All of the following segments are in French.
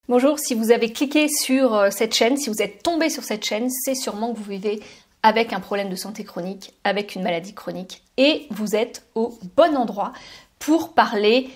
Bonjour, si vous avez cliqué sur cette chaîne, si vous êtes tombé sur cette chaîne, c'est sûrement que vous vivez avec un problème de santé chronique, avec une maladie chronique. Et vous êtes au bon endroit pour parler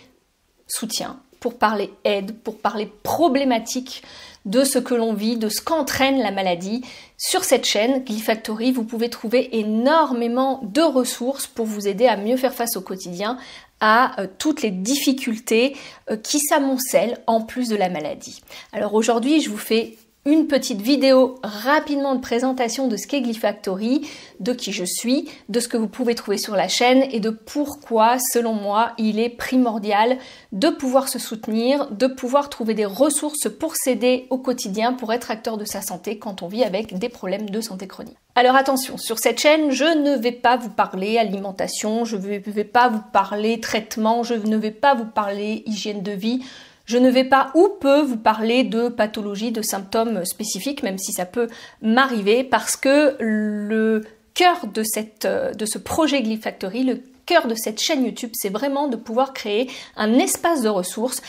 soutien, pour parler aide, pour parler problématique de ce que l'on vit, de ce qu'entraîne la maladie. Sur cette chaîne, Glyfactory, vous pouvez trouver énormément de ressources pour vous aider à mieux faire face au quotidien, à toutes les difficultés qui s'amoncellent en plus de la maladie. Alors aujourd'hui, je vous fais une petite vidéo rapidement de présentation de ce qu'est Glyfactory, de qui je suis, de ce que vous pouvez trouver sur la chaîne et de pourquoi, selon moi, il est primordial de pouvoir se soutenir, de pouvoir trouver des ressources pour s'aider au quotidien, pour être acteur de sa santé quand on vit avec des problèmes de santé chronique. Alors attention, sur cette chaîne, je ne vais pas vous parler alimentation, je ne vais pas vous parler traitement, je ne vais pas vous parler hygiène de vie. Je ne vais pas ou peu vous parler de pathologies, de symptômes spécifiques, même si ça peut m'arriver, parce que le cœur de ce projet Glyfactory, le cœur de cette chaîne YouTube, c'est vraiment de pouvoir créer un espace de ressources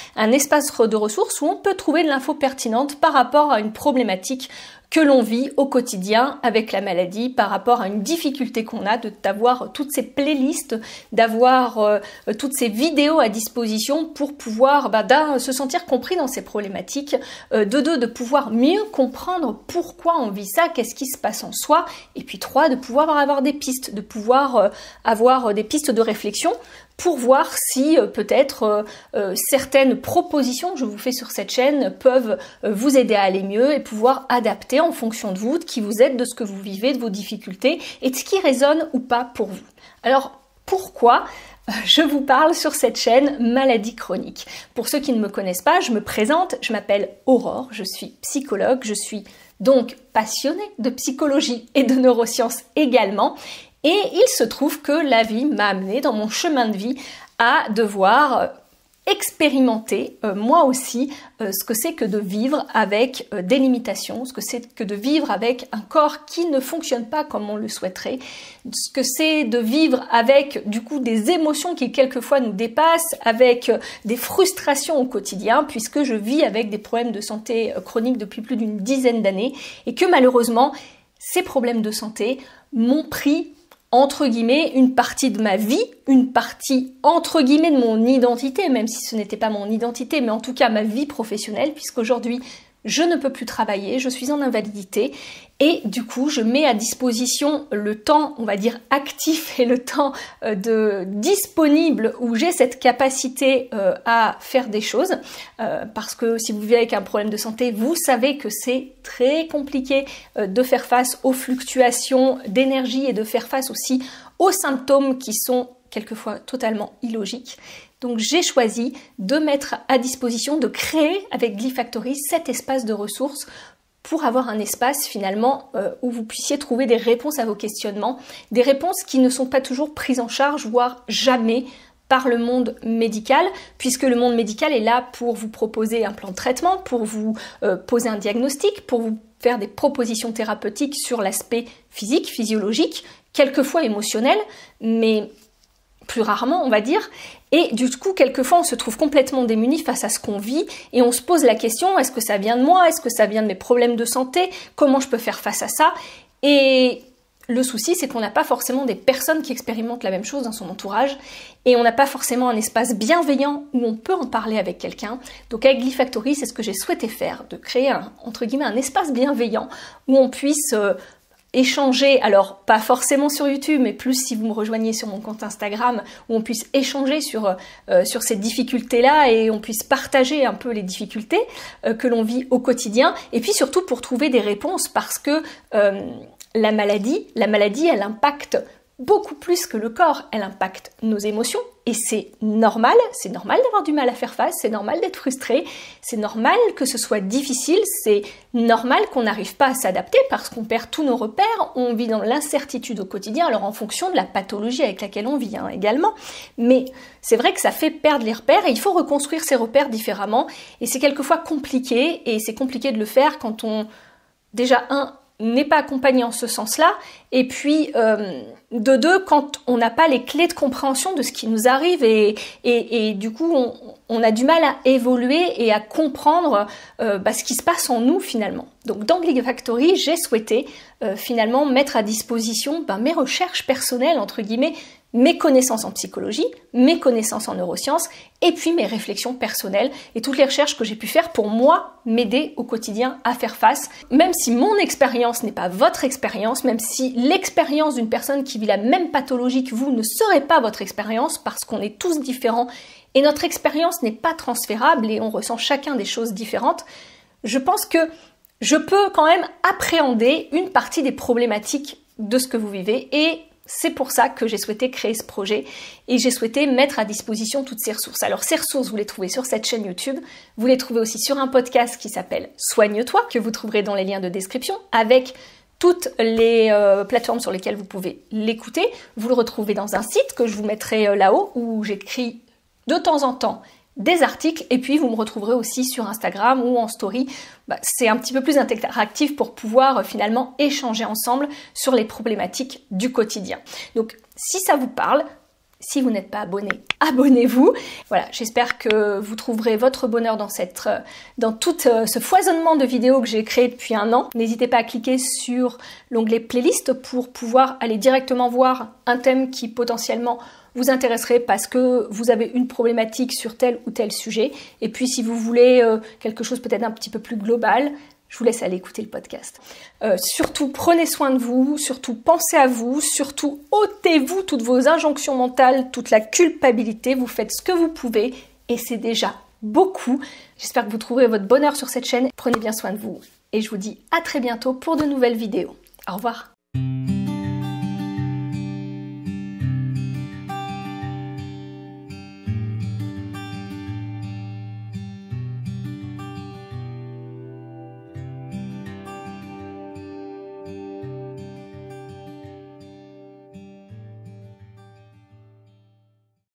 où on peut trouver de l'info pertinente par rapport à une problématique que l'on vit au quotidien avec la maladie, par rapport à une difficulté qu'on a d'avoir toutes ces playlists, d'avoir toutes ces vidéos à disposition pour pouvoir se sentir compris dans ces problématiques, de pouvoir mieux comprendre pourquoi on vit ça, qu'est-ce qui se passe en soi, et puis 3, de pouvoir avoir des pistes, de pouvoir avoir des pistes de réflexion pour voir si peut-être certaines propositions que je vous fais sur cette chaîne peuvent vous aider à aller mieux et pouvoir adapter en fonction de vous, de qui vous êtes, de ce que vous vivez, de vos difficultés et de ce qui résonne ou pas pour vous. Alors pourquoi je vous parle sur cette chaîne maladie chronique? Pour ceux qui ne me connaissent pas, je me présente, je m'appelle Aurore, je suis psychologue, je suis donc passionnée de psychologie et de neurosciences également. Et il se trouve que la vie m'a amenée dans mon chemin de vie à devoir expérimenter moi aussi ce que c'est que de vivre avec des limitations, ce que c'est que de vivre avec un corps qui ne fonctionne pas comme on le souhaiterait, ce que c'est de vivre avec du coup des émotions qui quelquefois nous dépassent, avec des frustrations au quotidien, puisque je vis avec des problèmes de santé chronique depuis plus d'une dizaine d'années et que malheureusement ces problèmes de santé m'ont pris entre guillemets, une partie de ma vie, une partie entre guillemets de mon identité, même si ce n'était pas mon identité, mais en tout cas ma vie professionnelle, puisqu'aujourd'hui je ne peux plus travailler, je suis en invalidité et du coup je mets à disposition le temps, on va dire actif et le temps disponible où j'ai cette capacité à faire des choses, parce que si vous vivez avec un problème de santé, vous savez que c'est très compliqué de faire face aux fluctuations d'énergie et de faire face aussi aux symptômes qui sont quelquefois totalement illogiques. Donc j'ai choisi de mettre à disposition, de créer avec Glyfactory cet espace de ressources pour avoir un espace finalement où vous puissiez trouver des réponses à vos questionnements, des réponses qui ne sont pas toujours prises en charge, voire jamais par le monde médical, puisque le monde médical est là pour vous proposer un plan de traitement, pour vous poser un diagnostic, pour vous faire des propositions thérapeutiques sur l'aspect physique, physiologique, quelquefois émotionnel, mais plus rarement on va dire, et du coup quelquefois on se trouve complètement démuni face à ce qu'on vit et on se pose la question, est-ce que ça vient de moi, est-ce que ça vient de mes problèmes de santé, comment je peux faire face à ça? Et le souci c'est qu'on n'a pas forcément des personnes qui expérimentent la même chose dans son entourage et on n'a pas forcément un espace bienveillant où on peut en parler avec quelqu'un. Donc avec Glyfactory, c'est ce que j'ai souhaité faire, de créer entre guillemets un espace bienveillant où on puisse échanger, alors pas forcément sur YouTube, mais plus si vous me rejoignez sur mon compte Instagram, où on puisse échanger sur ces difficultés-là et on puisse partager un peu les difficultés que l'on vit au quotidien, et puis surtout pour trouver des réponses, parce que la maladie, elle impacte beaucoup plus que le corps, elle impacte nos émotions, et c'est normal d'avoir du mal à faire face, c'est normal d'être frustré, c'est normal que ce soit difficile, c'est normal qu'on n'arrive pas à s'adapter parce qu'on perd tous nos repères, on vit dans l'incertitude au quotidien, alors en fonction de la pathologie avec laquelle on vit également, mais c'est vrai que ça fait perdre les repères et il faut reconstruire ces repères différemment, et c'est quelquefois compliqué, et c'est compliqué de le faire quand on, déjà n'est pas accompagné en ce sens-là, et puis de deux, quand on n'a pas les clés de compréhension de ce qui nous arrive, et du coup on a du mal à évoluer et à comprendre ce qui se passe en nous finalement. Donc dans Gigafactory, j'ai souhaité finalement mettre à disposition mes recherches personnelles, entre guillemets, mes connaissances en psychologie, mes connaissances en neurosciences, et puis mes réflexions personnelles et toutes les recherches que j'ai pu faire pour moi m'aider au quotidien à faire face. Même si mon expérience n'est pas votre expérience, même si l'expérience d'une personne qui vit la même pathologie que vous ne serait pas votre expérience, parce qu'on est tous différents et notre expérience n'est pas transférable et on ressent chacun des choses différentes, je pense que je peux quand même appréhender une partie des problématiques de ce que vous vivez, et c'est pour ça que j'ai souhaité créer ce projet et j'ai souhaité mettre à disposition toutes ces ressources. Alors ces ressources, vous les trouvez sur cette chaîne YouTube, vous les trouvez aussi sur un podcast qui s'appelle Soigne-toi, que vous trouverez dans les liens de description, avec toutes les plateformes sur lesquelles vous pouvez l'écouter. Vous le retrouvez dans un site que je vous mettrai là-haut, où j'écris de temps en temps des articles, et puis vous me retrouverez aussi sur Instagram ou en story. C'est un petit peu plus interactif pour pouvoir finalement échanger ensemble sur les problématiques du quotidien. Donc si ça vous parle, si vous n'êtes pas abonné, abonnez-vous. Voilà, j'espère que vous trouverez votre bonheur dans tout ce foisonnement de vidéos que j'ai créé depuis un an. N'hésitez pas à cliquer sur l'onglet playlist pour pouvoir aller directement voir un thème qui potentiellement vous intéresserait parce que vous avez une problématique sur tel ou tel sujet. Et puis si vous voulez quelque chose peut-être un petit peu plus global, je vous laisse aller écouter le podcast. Surtout, prenez soin de vous, surtout pensez à vous, surtout ôtez-vous toutes vos injonctions mentales, toute la culpabilité, vous faites ce que vous pouvez et c'est déjà beaucoup. J'espère que vous trouverez votre bonheur sur cette chaîne. Prenez bien soin de vous et je vous dis à très bientôt pour de nouvelles vidéos. Au revoir.